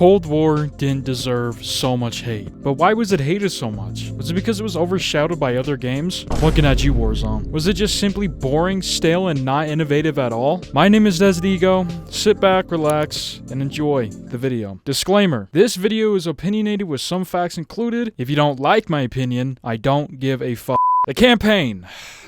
Cold War didn't deserve so much hate. But why was it hated so much? Was it because it was overshadowed by other games? I'm looking at you, Warzone. Was it just simply boring, stale, and not innovative at all? My name is Desdigo. Sit back, relax, and enjoy the video. Disclaimer: this video is opinionated with some facts included. If you don't like my opinion, I don't give a fuck. The campaign.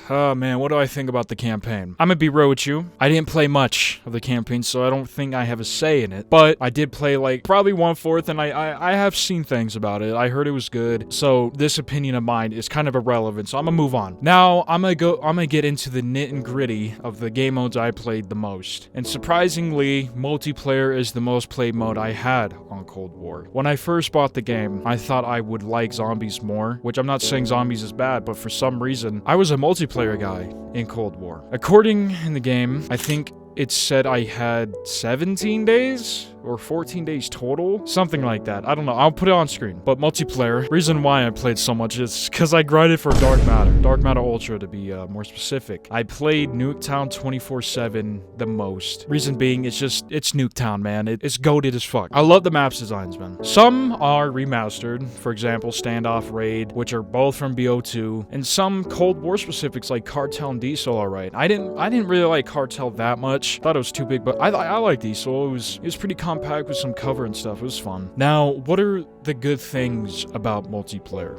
Oh man, what do I think about the campaign? I'm gonna be real with you. I didn't play much of the campaign, so I don't think I have a say in it. But I did play like probably 1/4, and I have seen things about it. I heard it was good. So this opinion of mine is kind of irrelevant. So I'm gonna move on. Now I'm gonna get into the nit and gritty of the game modes I played the most. And surprisingly, multiplayer is the most played mode I had on Cold War. When I first bought the game, I thought I would like zombies more, which I'm not saying zombies is bad, but for some reason, I was a multiplayer guy in Cold War. According in the game, I think it said I had 17 days or 14 days total, something like that. I don't know. I'll put it on screen. But multiplayer, reason why I played so much is because I grinded for Dark Matter Ultra to be more specific. I played Nuketown 24/7 the most. Reason being, it's Nuketown, man. It's goated as fuck. I love the maps designs, man. Some are remastered, for example, Standoff, Raid, which are both from BO2, and some Cold War specifics like Cartel and Diesel are right. I didn't really like Cartel that much. Thought it was too big, but I like Diesel. It was pretty compact with some cover and stuff. It was fun. Now, what are the good things about multiplayer?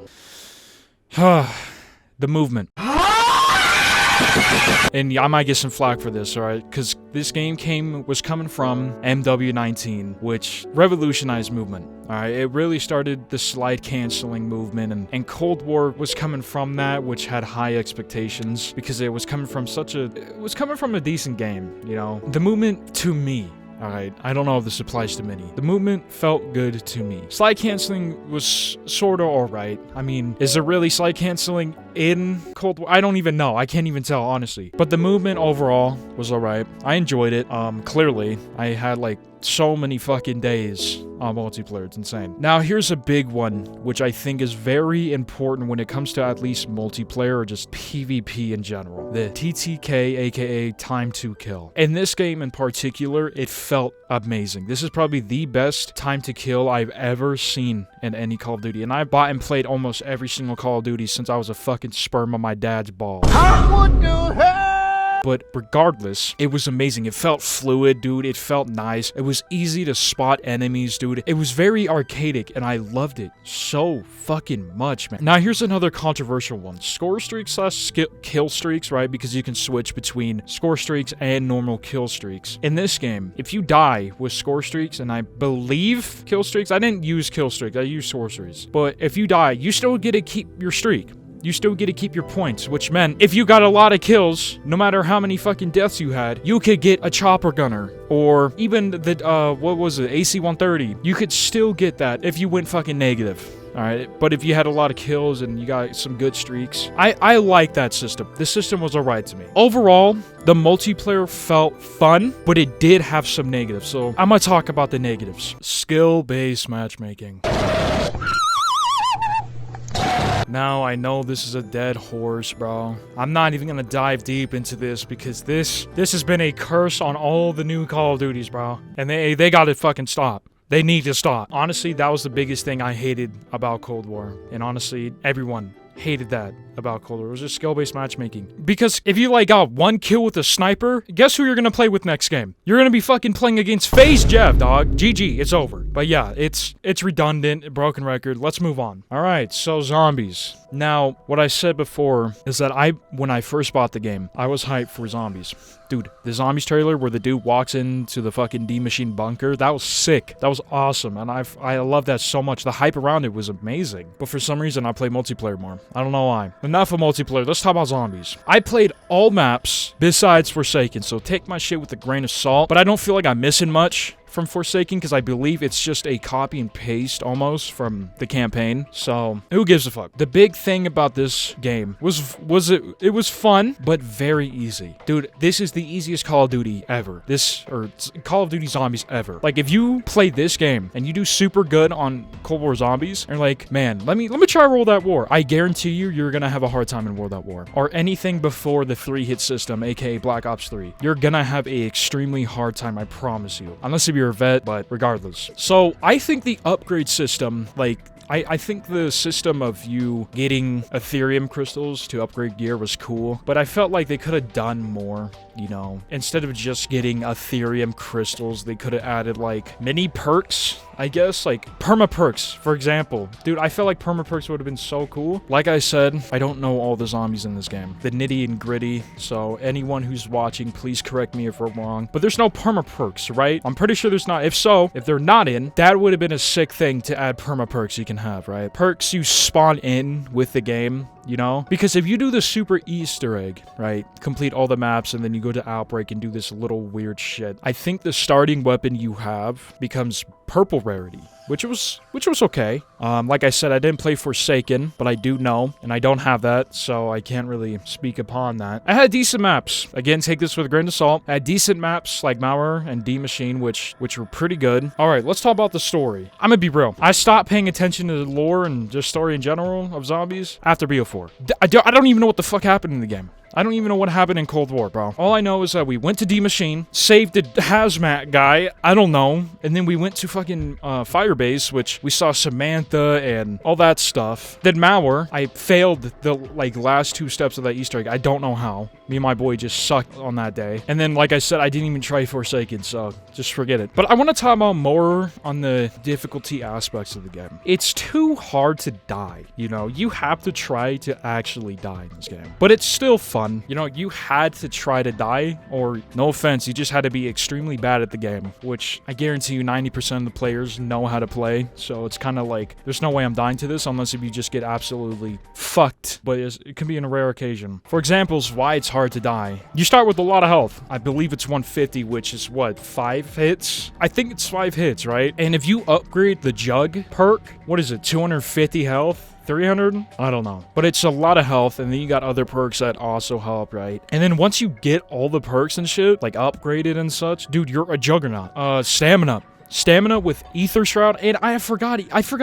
The movement. And I might get some flack for this, alright? Because this game was coming from MW19, which revolutionized movement. Alright, it really started the slide canceling movement, and Cold War was coming from that, which had high expectations because it was coming from a decent game, you know? The movement, to me, alright, I don't know if this applies to many. The movement felt good to me. Slide canceling was sorta alright. I mean, is there really slide canceling in Cold War? I don't even know. I can't even tell, honestly. But the movement overall was alright. I enjoyed it. Clearly, I had like so many fucking days on multiplayer. It's insane. Now, here's a big one, which I think is very important when it comes to at least multiplayer or just PvP in general. The TTK, aka time to kill. In this game in particular, it felt amazing. This is probably the best time to kill I've ever seen in any Call of Duty. And I bought and played almost every single Call of Duty since I was a fucking sperm on my dad's ball. But regardless, it was amazing. It felt fluid, dude. It felt nice. It was easy to spot enemies, dude. It was very arcadic, and I loved it so fucking much, man. Now, here's another controversial one. Score streaks / kill streaks, right? Because you can switch between score streaks and normal kill streaks. In this game, if you die with score streaks, and I believe kill streaks, I didn't use kill streaks, I used score streaks. But if you die, you still get to keep your streak. You still get to keep your points, which meant if you got a lot of kills, no matter how many fucking deaths you had, you could get a chopper gunner, or even the, what was it, AC-130. You could still get that if you went fucking negative. Alright, but if you had a lot of kills and you got some good streaks, I like that system. The system was alright to me. Overall, the multiplayer felt fun, but it did have some negatives, so I'm gonna talk about the negatives. Skill-based matchmaking. Now, I know this is a dead horse, bro. I'm not even gonna dive deep into this because this has been a curse on all the new Call of Duties, bro. And they gotta fucking stop. They need to stop. Honestly, that was the biggest thing I hated about Cold War. And honestly, everyone hated that about Cold War. It was just skill-based matchmaking. Because if you like got one kill with a sniper, guess who you're gonna play with next game? You're gonna be fucking playing against FaZe Jev, dog. GG, it's over. But yeah, it's redundant, broken record. Let's move on. Alright, so zombies. Now, what I said before is that when I first bought the game, I was hyped for zombies. Dude, the zombies trailer where the dude walks into the fucking D-Machine bunker, that was sick. That was awesome, and I love that so much. The hype around it was amazing. But for some reason, I play multiplayer more. I don't know why. Enough of multiplayer. Let's talk about zombies. I played all maps besides Forsaken, so take my shit with a grain of salt, but I don't feel like I'm missing much from Forsaken because I believe it's just a copy and paste almost from the campaign. So who gives a fuck? The big thing about this game was it was fun but very easy. Dude, this is the easiest Call of Duty ever. Call of Duty Zombies ever. Like if you play this game and you do super good on Cold War Zombies and you're like, man, let me try World at War. I guarantee you're gonna have a hard time in World at War or anything before the 3-hit system, aka Black Ops 3. You're gonna have a extremely hard time, I promise you. Unless if you're you're a vet, but regardless. So I think the upgrade system, like, I think the system of you getting Ethereum crystals to upgrade gear was cool, but I felt like they could have done more, you know. Instead of just getting Ethereum crystals, they could have added, like, mini perks, I guess, like perma perks, for example. Dude, I felt like perma perks would have been so cool. Like I said, I don't know all the zombies in this game, the nitty and gritty, so anyone who's watching, please correct me if I'm wrong, but there's no perma perks, right? I'm pretty sure there's not. If so, if they're not in, that would have been a sick thing to add perma perks you can have, right? Perks you spawn in with the game, you know? Because if you do the super Easter egg, right? Complete all the maps and then you go to Outbreak and do this little weird shit. I think the starting weapon you have becomes purple rarity, which was okay. Like I said, I didn't play Forsaken, but I do know, and I don't have that, so I can't really speak upon that. I had decent maps. Again, take this with a grain of salt. I had decent maps like Mauer and D Machine, which were pretty good. All right, let's talk about the story. I'm gonna be real. I stopped paying attention to the lore and just story in general of zombies after BO4. I don't even know what the fuck happened in the game. I don't even know what happened in Cold War, bro. All I know is that we went to D Machine, saved the hazmat guy, I don't know, and then we went to fucking Firebase, which we saw Samantha and all that stuff. Then Mauer, I failed the like last 2 steps of that Easter egg. I don't know how. Me and my boy just sucked on that day. And then, like I said, I didn't even try Forsaken, so just forget it. But I want to talk about more on the difficulty aspects of the game. It's too hard to die, you know? You have to try to actually die in this game. But it's still fun. You know, you had to try to die, or no offense, you just had to be extremely bad at the game, which I guarantee you 90% of the players know how to play, so it's kind of like, there's no way I'm dying to this unless if you just get absolutely fucked, but it can be in a rare occasion. For examples, why it's hard to die. You start with a lot of health. I believe it's 150, which is what, 5 hits? I think it's 5 hits, right? And if you upgrade the Jug perk, what is it, 250 health? 300? I don't know. But it's a lot of health, and then you got other perks that also help, right? And then once you get all the perks and shit, like upgraded and such, dude, you're a juggernaut. Stamina with Ether Shroud, and I forgot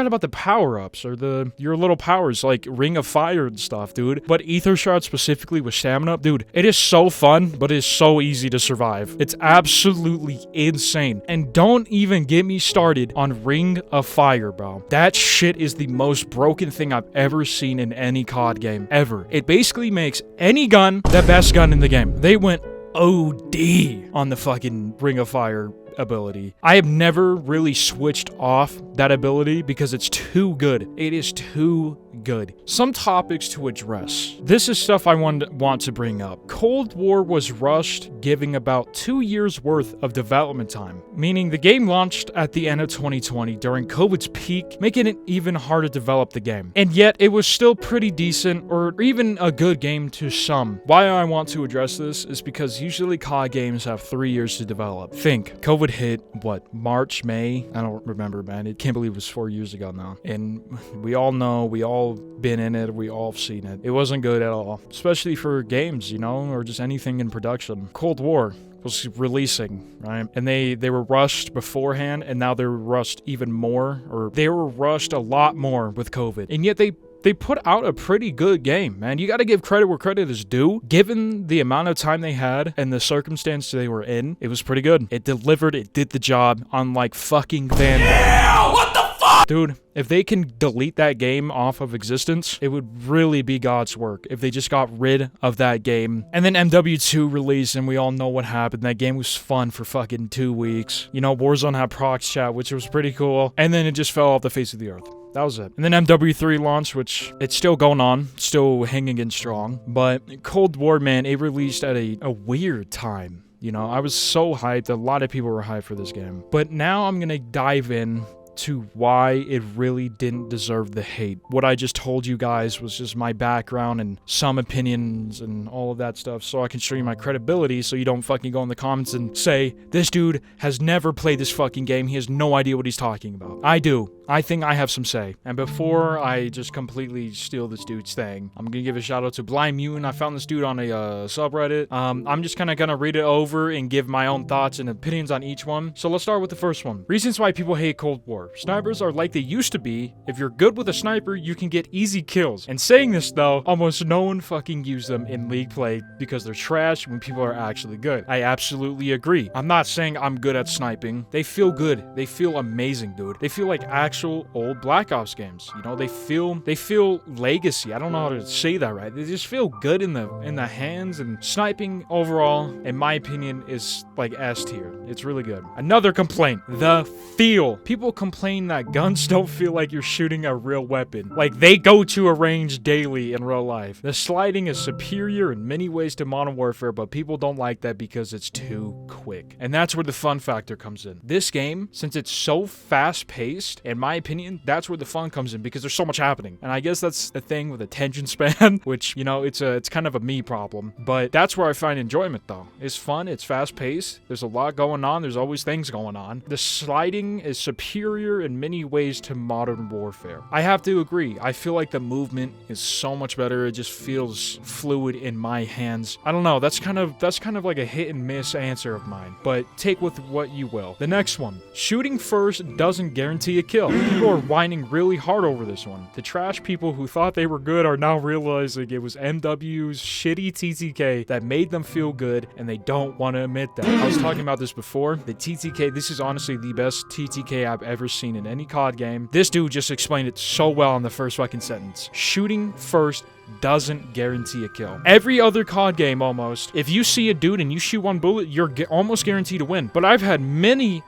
about the power-ups, or your little powers, like Ring of Fire and stuff, dude. But Ether Shroud specifically with stamina, dude, it is so fun, but it is so easy to survive. It's absolutely insane. And don't even get me started on Ring of Fire, bro. That shit is the most broken thing I've ever seen in any COD game, ever. It basically makes any gun the best gun in the game. They went OD on the fucking Ring of Fire ability. I have never really switched off that ability because it's too good. It is too good. Some topics to address. This is stuff I want to bring up. Cold War was rushed, giving about 2 years worth of development time, meaning the game launched at the end of 2020 during COVID's peak, making it even harder to develop the game. And yet it was still pretty decent, or even a good game to some. Why I want to address this is because usually COD games have 3 years to develop. Think, COVID hit, what, March, May? I don't remember, man. I can't believe it was 4 years ago now. And we all know, we all been in it, we all seen it. It wasn't good at all, especially for games, you know, or just anything in production. Cold War was releasing, right? And they were rushed beforehand, and now they're rushed even more, or they were rushed a lot more with COVID. And yet they put out a pretty good game, man. You gotta give credit where credit is due. Given the amount of time they had and the circumstance they were in, it was pretty good. It delivered, it did the job, unlike fucking Vandal. Yeah, what the fuck? Dude, if they can delete that game off of existence, it would really be God's work if they just got rid of that game. And then MW2 released, and we all know what happened. That game was fun for fucking 2 weeks. You know, Warzone had prox chat, which was pretty cool. And then it just fell off the face of the earth. That was it. And then MW3 launched, which it's still going on, still hanging in strong. But Cold War, man, it released at a weird time. You know, I was so hyped. A lot of people were hyped for this game. But now I'm gonna dive in to why it really didn't deserve the hate. What I just told you guys was just my background and some opinions and all of that stuff, so I can show you my credibility, so you don't fucking go in the comments and say, this dude has never played this fucking game, he has no idea what he's talking about. I do. I think I have some say. And before I just completely steal this dude's thing, I'm gonna give a shout out to Blind Mutant. I found this dude on a subreddit. I'm just kind of gonna read it over and give my own thoughts and opinions on each one. So let's start with the first one. Reasons why people hate Cold War. Snipers are like they used to be. If you're good with a sniper, you can get easy kills. And saying this though, almost no one fucking use them in League play because they're trash when people are actually good. I absolutely agree. I'm not saying I'm good at sniping. They feel good. They feel amazing, dude. They feel like actual old Black Ops games. You know, they feel legacy. I don't know how to say that right. They just feel good in the hands, and sniping overall, in my opinion, is like S tier. It's really good. Another complaint, the feel. People complain that guns don't feel like you're shooting a real weapon. Like they go to a range daily in real life. The sliding is superior in many ways to Modern Warfare, but people don't like that because it's too quick. And that's where the fun factor comes in. This game, since it's so fast-paced, in my opinion, that's where the fun comes in because there's so much happening. And I guess that's the thing with attention span, which, you know, it's kind of a me problem. But that's where I find enjoyment though. It's fun, it's fast-paced, there's a lot going on, there's always things going on. The sliding is superior in many ways to Modern Warfare. I have to agree. I feel like the movement is so much better. It just feels fluid in my hands. I don't know, that's kind of like a hit and miss answer of mine, but take with what you will. The next one, shooting first doesn't guarantee a kill. People are whining really hard over this one. The trash people who thought they were good are now realizing it was MW's shitty TTK that made them feel good, and they don't want to admit that. I was talking about this before. The TTK, this is honestly the best TTK I've ever seen in any COD game. This dude just explained it so well in the first fucking sentence. Shooting first doesn't guarantee a kill. Every other COD game almost, if you see a dude and you shoot one bullet, you're almost guaranteed to win. But I've had many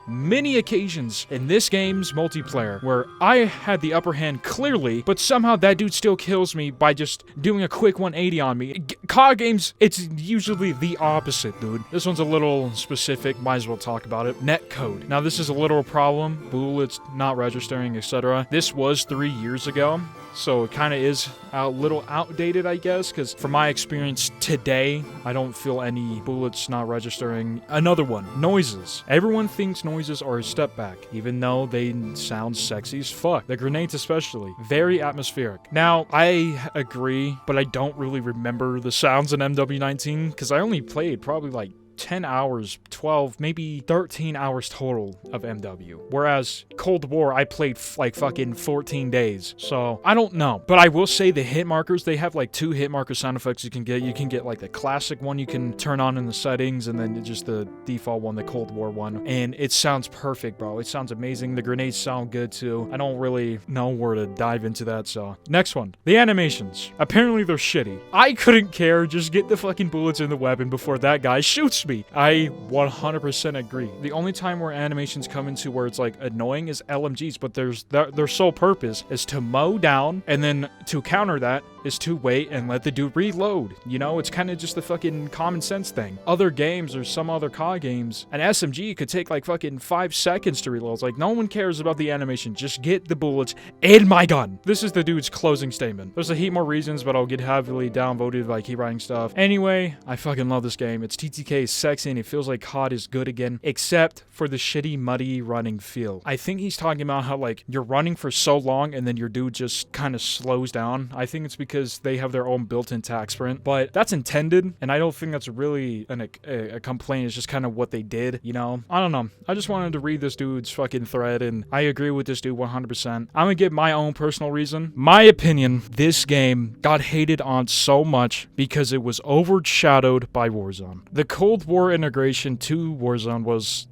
occasions in this game's multiplayer where I had the upper hand clearly, but somehow that dude still kills me by just doing a quick 180 on me. COD games, it's usually the opposite, dude. This one's a little specific, might as well talk about it. Netcode. Now this is a literal problem, bullets not registering, etc. This was 3 years ago. So it kind of is a little outdated, I guess, because from my experience today, I don't feel any bullets not registering. Another one, noises. Everyone thinks noises are a step back, even though they sound sexy as fuck. The grenades especially, very atmospheric. Now, I agree, but I don't really remember the sounds in MW19, because I only played probably like 10 hours, 12, maybe 13 hours total of MW. Whereas Cold War, I played like fucking 14 days. So I don't know. But I will say the hit markers, they have like 2 hit marker sound effects you can get. You can get like the classic one you can turn on in the settings, and then just the default one, the Cold War one. And it sounds perfect, bro. It sounds amazing. The grenades sound good too. I don't really know where to dive into that, so. Next one, the animations. Apparently they're shitty. I couldn't care. Just get the fucking bullets in the weapon before that guy shoots me. I 100% agree. The only time where animations come into where it's like annoying is LMGs, but their sole purpose is to mow down, and then to counter that is to wait and let the dude reload. You know, it's kind of just the fucking common sense thing. Other games or some other COD games, an SMG could take like fucking 5 seconds to reload. It's like no one cares about the animation. Just get the bullets in my gun. This is the dude's closing statement. There's a heap more reasons, but I'll get heavily downvoted by keep writing stuff. Anyway, I fucking love this game. It's TTK, sexy, and it feels like COD is good again, except for the shitty, muddy running feel. I think he's talking about how like you're running for so long and then your dude just kind of slows down. I think it's because they have their own built-in tac sprint, but that's intended, and I don't think that's really a complaint. It's just kind of what they did, you know? I don't know. I just wanted to read this dude's fucking thread, and I agree with this dude 100%. I'm gonna give my own personal reason. My opinion, this game got hated on so much because it was overshadowed by Warzone. The Cold War integration to Warzone was...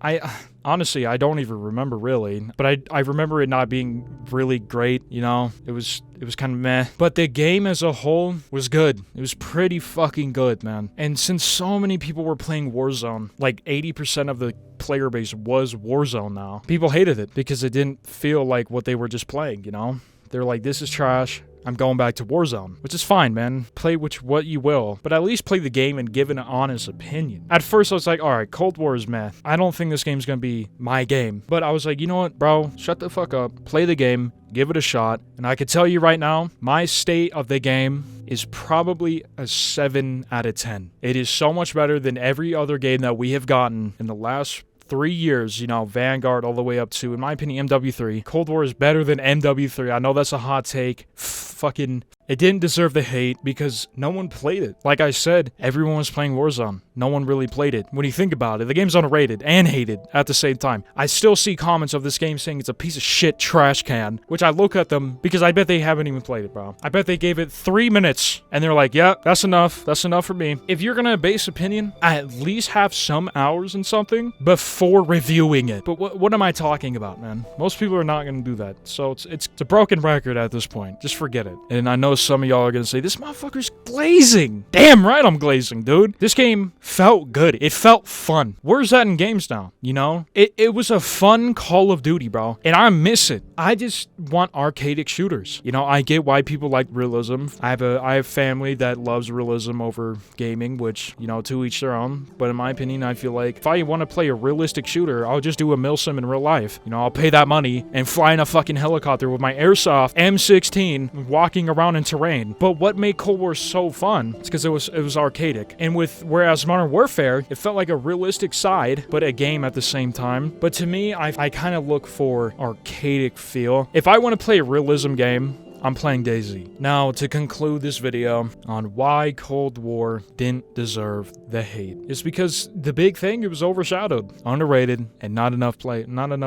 Honestly, I don't even remember really, but I remember it not being really great, you know? It was kind of meh. But the game as a whole was good. It was pretty fucking good, man. And since so many people were playing Warzone, like 80% of the player base was Warzone now, people hated it because it didn't feel like what they were just playing, you know? They're like, this is trash. I'm going back to Warzone, which is fine, man. Play what you will, but at least play the game and give an honest opinion. At first, I was like, all right, Cold War is meh. I don't think this game's gonna be my game. But I was like, you know what, bro? Shut the fuck up. Play the game. Give it a shot. And I can tell you right now, my state of the game is probably a 7 out of 10. It is so much better than every other game that we have gotten in the last 3 years, you know, Vanguard all the way up to, in my opinion, MW3. Cold War is better than MW3. I know that's a hot take. Fucking... It didn't deserve the hate because no one played it. Like I said, everyone was playing Warzone. No one really played it. When you think about it, the game's underrated and hated at the same time. I still see comments of this game saying it's a piece of shit trash can, which I look at them because I bet they haven't even played it, bro. I bet they gave it 3 minutes and they're like, yeah, that's enough. That's enough for me. If you're gonna base opinion, at least have some hours in something before reviewing it. But what am I talking about, man? Most people are not gonna do that. So it's a broken record at this point. Just forget it. And I know some of y'all are gonna say, this motherfucker's glazing. Damn right I'm glazing, dude. This game felt good. It felt fun. Where's that in games now? You know? It was a fun Call of Duty, bro. And I miss it. I just want arcadic shooters. You know, I get why people like realism. I have family that loves realism over gaming, which, you know, to each their own. But in my opinion, I feel like if I want to play a realistic shooter, I'll just do a milsim in real life. You know, I'll pay that money and fly in a fucking helicopter with my airsoft M16 walking around in terrain. But what made Cold War so fun is because it was arcadic. And whereas Modern Warfare, it felt like a realistic side, but a game at the same time. But to me, I kind of look for arcadic feel. If I want to play a realism game, I'm playing DayZ. Now, to conclude this video on why Cold War didn't deserve the hate, it's because the big thing, it was overshadowed, underrated, and not enough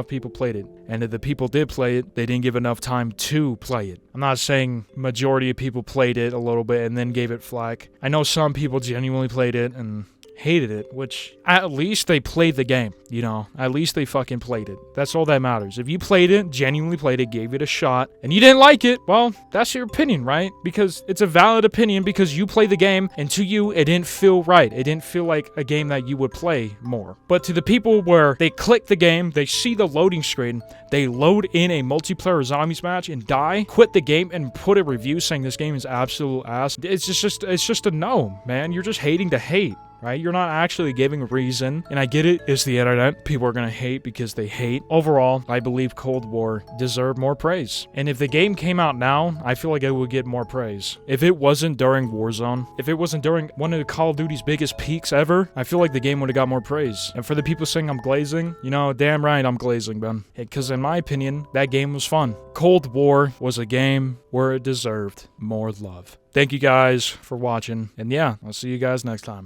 people played it. And if the people did play it, they didn't give enough time to play it. I'm not saying majority of people played it a little bit and then gave it flack. I know some people genuinely played it and hated it, which at least they played the game, you know, at least they fucking played it. That's all that matters. If you played it, genuinely played it, gave it a shot, and you didn't like it, well, that's your opinion, right? Because it's a valid opinion because you played the game, and to you, it didn't feel right. It didn't feel like a game that you would play more. But to the people where they click the game, they see the loading screen, they load in a multiplayer zombies match and die, quit the game, and put a review saying this game is absolute ass, it's just a no, man. You're just hating to hate. Right? You're not actually giving a reason. And I get it, it's the internet. People are gonna hate because they hate. Overall, I believe Cold War deserved more praise. And if the game came out now, I feel like it would get more praise. If it wasn't during Warzone, if it wasn't during one of the Call of Duty's biggest peaks ever, I feel like the game would have got more praise. And for the people saying I'm glazing, you know, damn right I'm glazing, man. Because in my opinion, that game was fun. Cold War was a game where it deserved more love. Thank you guys for watching. And yeah, I'll see you guys next time.